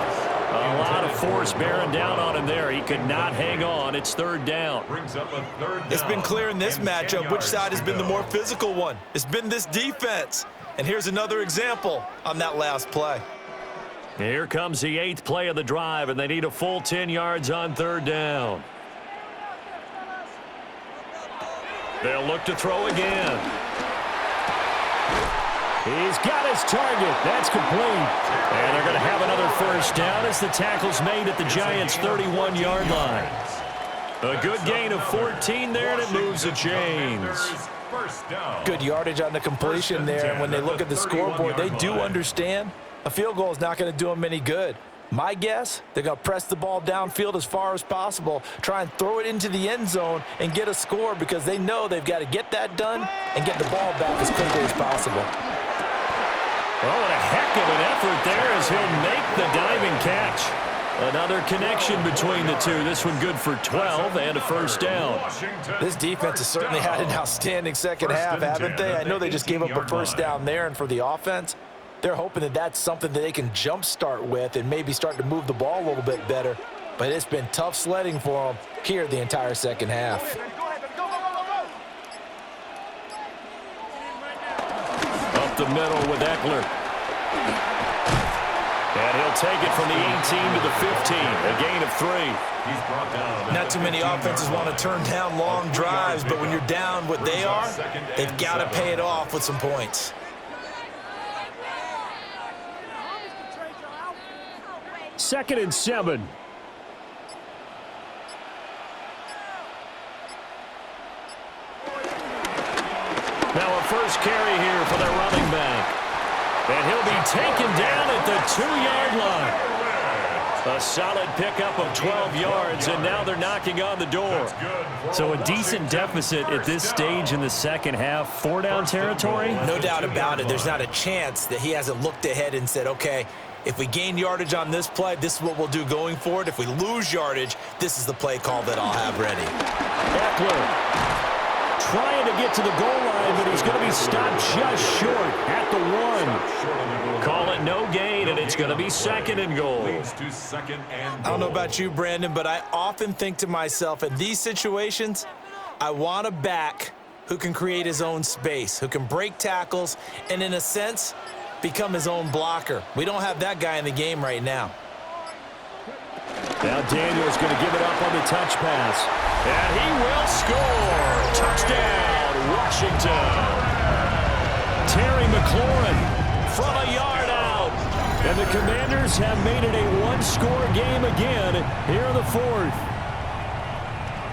A lot of force bearing down on him there. He could not hang on. It's third down. Brings up a third down. It's been clear in this And 10 matchup which yards side has to been the go. more physical one. It's been this defense. And here's another example on that last play. Here comes the 8th play of the drive, and they need a full 10 yards on third down. They'll look to throw again. He's got his target. That's complete. And they're going to have another first down as the tackle's made at the Giants' 31-yard line. A good gain of 14 there, and it moves the chains. Good yardage on the completion there, and when they look at the scoreboard, they do understand a field goal is not going to do them any good. My guess, they're going to press the ball downfield as far as possible, try and throw it into the end zone and get a score because they know they've got to get that done and get the ball back as quickly as possible. Oh, and a heck of an effort there as he'll make the diving catch. Another connection between the two. This one good for 12 and a first down. This defense has certainly had an outstanding second half, haven't they? I know they just gave up a first down there, and for the offense, they're hoping that that's something that they can jumpstart with and maybe start to move the ball a little bit better. But it's been tough sledding for them here the entire second half. Up the middle with Eckler. And he'll take it from the 18 to the 15, a gain of 3. He's brought down. Not too many offenses want to turn down long drives, but when you're down what they are, they've got to pay it off with some points. Second and 7. Now a first carry here for their running back. And he'll be taken down at the 2-yard line. A solid pickup of 12 yards, and now they're knocking on the door. So a decent deficit at this stage in the second half. 4-down territory? No doubt about it. There's not a chance that he hasn't looked ahead and said, okay, if we gain yardage on this play, this is what we'll do going forward. If we lose yardage, this is the play call that I'll have ready. Eckler trying to get to the goal line, but he's going to be stopped just short at the 1. Call it no gain, and it's going to be second and goal. I don't know about you, Brandon, but I often think to myself, in these situations, I want a back who can create his own space, who can break tackles, and in a sense, become his own blocker. We don't have that guy in the game right now. Now Daniel's going to give it up on the touch pass. And he will score. Touchdown, Washington. Terry McLaurin from a yard out. And the Commanders have made it a one-score game again here in the fourth.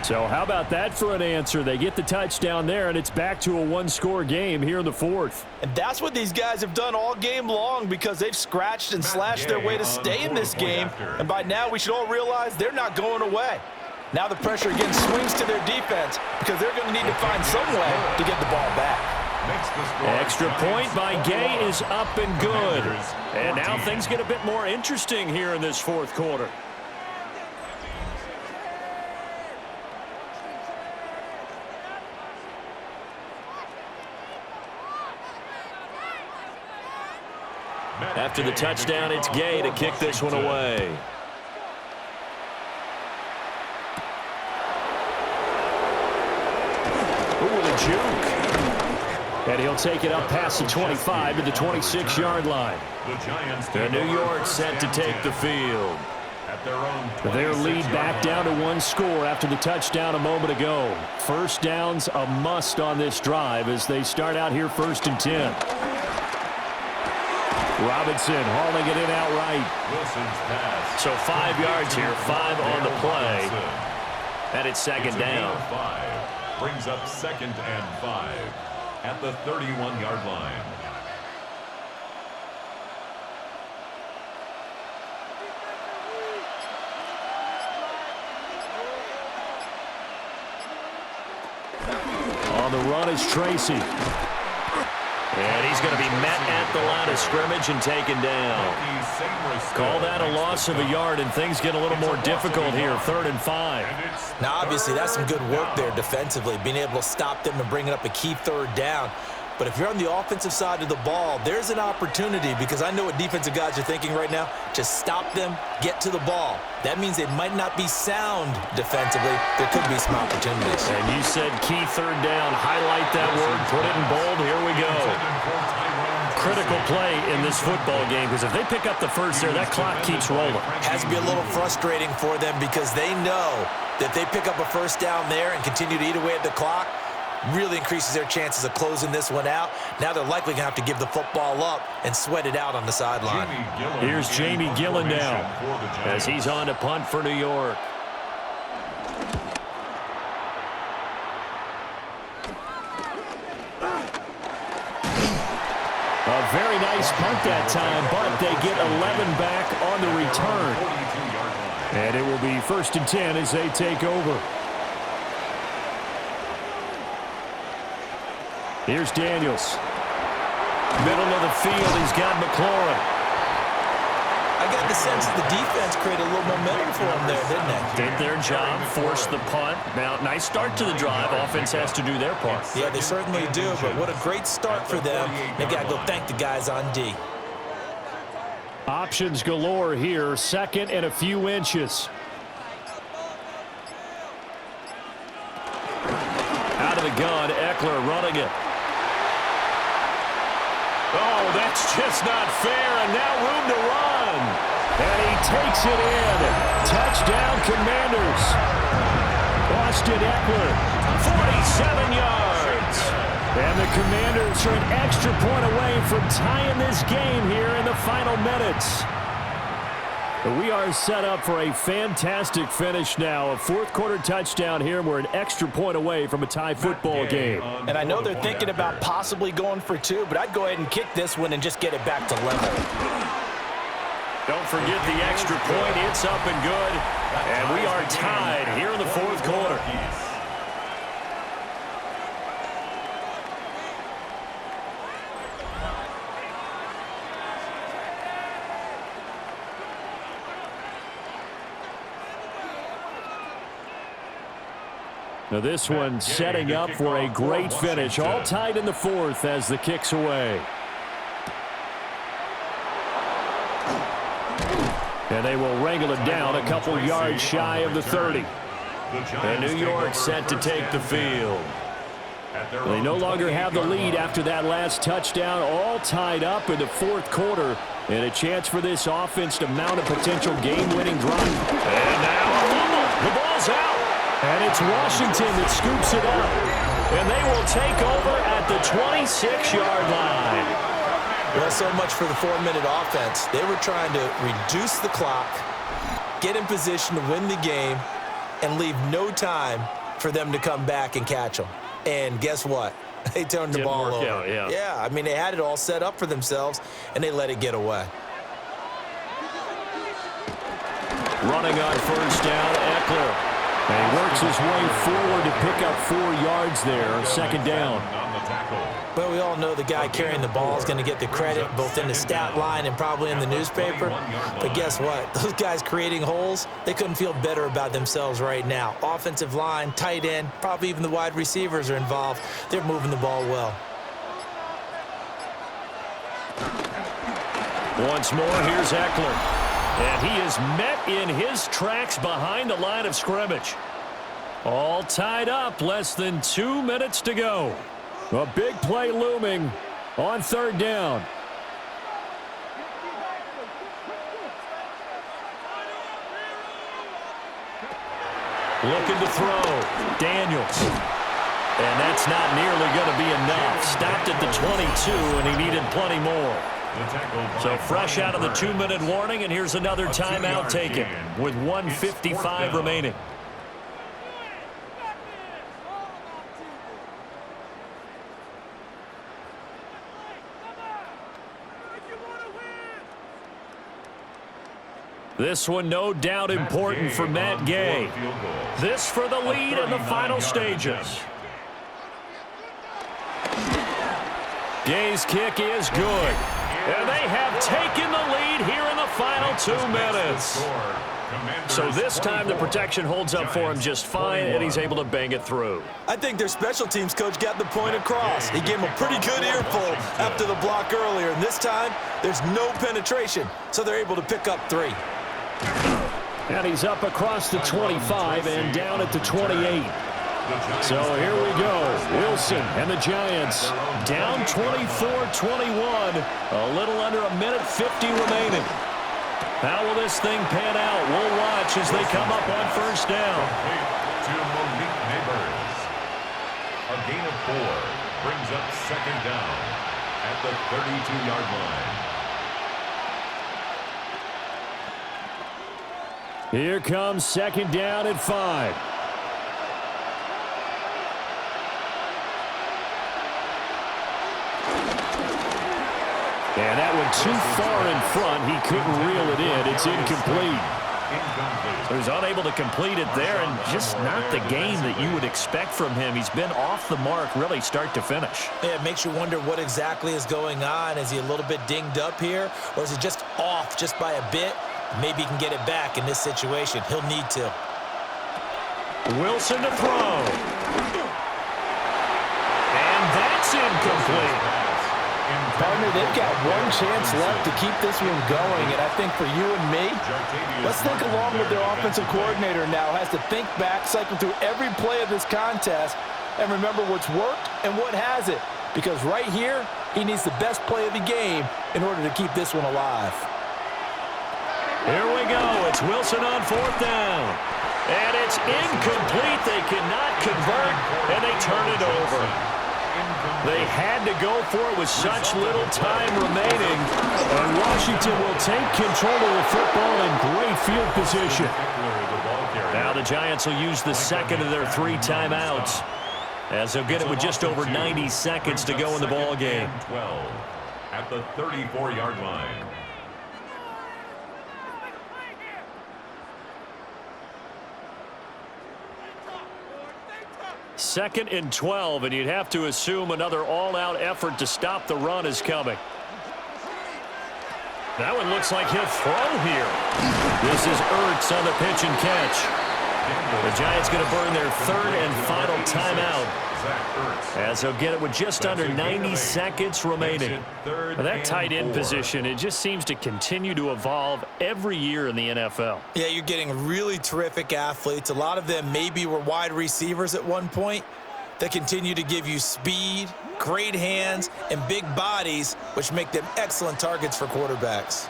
So how about that for an answer? They get the touchdown there, and it's back to a one-score game here in the fourth. And that's what these guys have done all game long because they've scratched and slashed their way to stay in this game. And by now, we should all realize they're not going away. Now the pressure again swings to their defense because they're going to need to find some way to get the ball back. Extra point by Gay is up and good. And now things get a bit more interesting here in this fourth quarter. After the touchdown, it's Gay to kick this one away. Ooh, the juke. And he'll take it up past the 25 to the 26-yard line. And New York set to take the field. Their lead back down to one score after the touchdown a moment ago. First down's a must on this drive as they start out here 1st and 10. Robinson hauling it in outright. So 5 yards here, 5 on the play. And it's second down. Brings up 2nd and 5 at the 31-yard line. On the run is Tracy. And he's going to be met at the line of scrimmage and taken down. Call that a loss of a yard, and things get a little more difficult here, 3rd and 5. Now, obviously, that's some good work there defensively, being able to stop them and bring it up a key 3rd down. But if you're on the offensive side of the ball, there's an opportunity, because I know what defensive guys are thinking right now. Just stop them, get to the ball. That means they might not be sound defensively. There could be some opportunities. And you said key third down. Highlight that word. Put it in bold. Here we go. Critical play in this football game, because if they pick up the first there, that clock keeps rolling. Has to be a little frustrating for them, because they know that they pick up a first down there and continue to eat away at the clock, really increases their chances of closing this one out. Now they're likely going to have to give the football up and sweat it out on the sideline. Here's Jamie Gillen now as he's on to punt for New York. A very nice punt that time, but they get 11 back on the return. And it will be 1st and 10 as they take over. Here's Daniels. Middle of the field, he's got McLaurin. I got the sense that the defense created a little momentum for them there, didn't they? Did their job, forced the punt. Now, nice start to the drive. Offense has to do their part. Yeah, they certainly do, but what a great start for them. They got to go thank the guys on D. Options galore here, 2nd and a few inches. Out of the gun, Eckler running it. Oh, that's just not fair, and now room to run. And he takes it in. Touchdown, Commanders. Austin Eckler, 47 yards. And the Commanders are an extra point away from tying this game here in the final minutes. We are set up for a fantastic finish now. A 4th quarter touchdown here, and we're an extra point away from a tie football game. And I know they're thinking about possibly going for 2, but I'd go ahead and kick this one and just get it back to level. Don't forget the extra point. It's up and good. And we are tied here in the 4th quarter. Now this one setting up for a great finish. All tied in the 4th as the kick's away. And they will wrangle it down a couple yards shy of the 30. And New York set to take the field. They no longer have the lead after that last touchdown. All tied up in the 4th quarter. And a chance for this offense to mount a potential game-winning drive. And now a fumble. The ball's out. And it's Washington that scoops it up. And they will take over at the 26-yard line. Well, so much for the 4-minute offense. They were trying to reduce the clock, get in position to win the game, and leave no time for them to come back and catch them. And guess what? They turned the ball over. Yeah, I mean, they had it all set up for themselves, and they let it get away. Running on 1st down, Eckler. And he works his way forward to pick up 4 yards there, 2nd down. Well, we all know the guy carrying the ball is going to get the credit both in the stat line and probably in the newspaper. But guess what? Those guys creating holes, they couldn't feel better about themselves right now. Offensive line, tight end, probably even the wide receivers are involved. They're moving the ball well. Once more, here's Eckler. And he is met in his tracks behind the line of scrimmage. All tied up, less than 2 minutes to go. A big play looming on 3rd down. Looking to throw. Daniels. And that's not nearly going to be enough. Stopped at the 22, and he needed plenty more. So fresh out of the 2-minute warning, and here's another timeout taken with 1:55 remaining. This one no doubt important for Matt Gay. This for the lead in the final stages. Gay's kick is good. And they have taken the lead here in the final 2 minutes. So this time the protection holds up for him just fine, and he's able to bang it through. I think their special teams coach got the point across. He gave him a pretty good earful after the block earlier, and this time there's no penetration, so they're able to pick up 3. And he's up across the 25 and down at the 28. So here we go. Wilson and the Giants down 24-21. A little under a minute 50 remaining. How will this thing pan out? We'll watch as they come up on first down. To Malik Neighbors. A gain of 4 brings up second down at the 32-yard line. Here comes second down at 5. And that one too far in front. He couldn't reel it in. It's incomplete. So he's unable to complete it there, and just not the game that you would expect from him. He's been off the mark really start to finish. Yeah, it makes you wonder what exactly is going on. Is he a little bit dinged up here, or is he just off just by a bit? Maybe he can get it back in this situation. He'll need to. Wilson to throw. And that's incomplete. Partner, they've got one chance left to keep this one going, and I think for you and me, let's think along with their offensive coordinator now. Has to think back, cycle through every play of this contest, and remember what's worked and what hasn't. Because right here, he needs the best play of the game in order to keep this one alive. Here we go. It's Wilson on fourth down. And it's incomplete. They cannot convert, and they turn it over. They had to go for it with such little time remaining. And Washington will take control of the football in great field position. Now the Giants will use the second of their 3 timeouts, as they'll get it with just over 90 seconds to go in the ball game. 12 at the 34-yard line. Second and 12, and you'd have to assume another all-out effort to stop the run is coming. That one looks like he'll throw here. This is Ertz on the pitch and catch. The Giants going to burn their 3rd and final timeout, as they'll get it with just under 90 seconds remaining. That tight end position, it just seems to continue to evolve every year in the NFL. Yeah, you're getting really terrific athletes. A lot of them maybe were wide receivers at one point that continue to give you speed, great hands, and big bodies, which make them excellent targets for quarterbacks.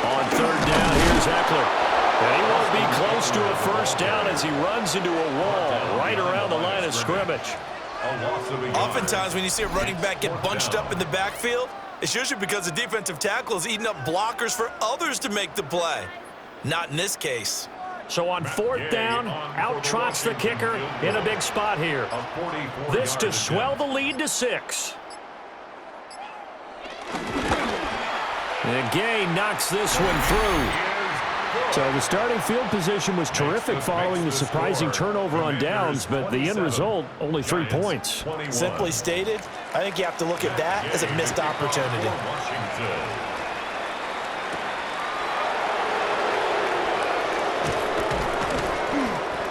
On third down, here's Eckler. And he won't be close to a first down as he runs into a wall right around the line of scrimmage. Oftentimes when you see a running back get bunched up in the backfield, it's usually because the defensive tackle is eating up blockers for others to make the play. Not in this case. So on fourth down, out trots the kicker in a big spot here. This to swell the lead to 6. And Gay knocks this one through. So the starting field position was terrific following the surprising turnover on downs, but the end result, only 3 points. Simply stated, I think you have to look at that as a missed opportunity.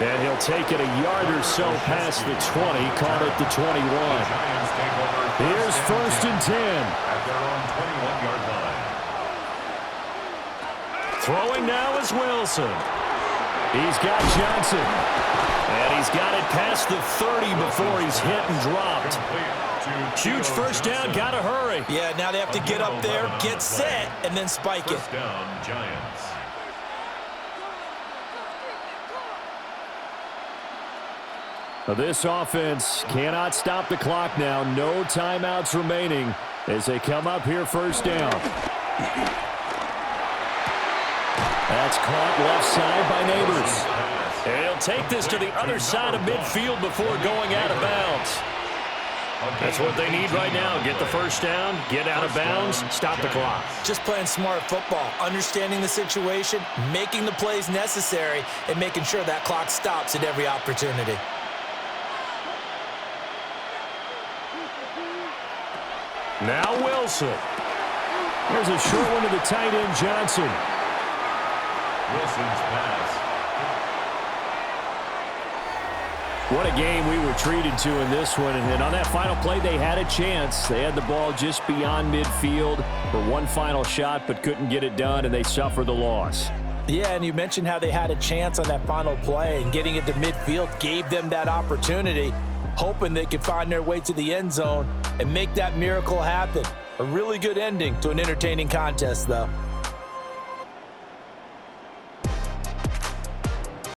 And he'll take it a yard or so past the 20, caught at the 21. Here's 1st and 10. At their own 21-yard line. Throwing now is Wilson. He's got Johnson. And he's got it past the 30 before he's hit and dropped. Huge first down, got to hurry. Yeah, now they have to get up there, get set, and then spike it. First down, Giants. This offense cannot stop the clock now. No timeouts remaining as they come up here first down. That's caught left side by Neighbors. And he'll take this to the other side of midfield before going out of bounds. That's what they need right now. Get the first down, get out of bounds, stop the clock. Just playing smart football, understanding the situation, making the plays necessary, and making sure that clock stops at every opportunity. Now Wilson. There's a short one to the tight end, Johnson. Wilson's pass. What a game we were treated to in this one. And on that final play, they had a chance. They had the ball just beyond midfield for one final shot, but couldn't get it done, and they suffer the loss. Yeah, and you mentioned how they had a chance on that final play, and getting it to midfield gave them that opportunity, hoping they could find their way to the end zone and make that miracle happen. A really good ending to an entertaining contest, though.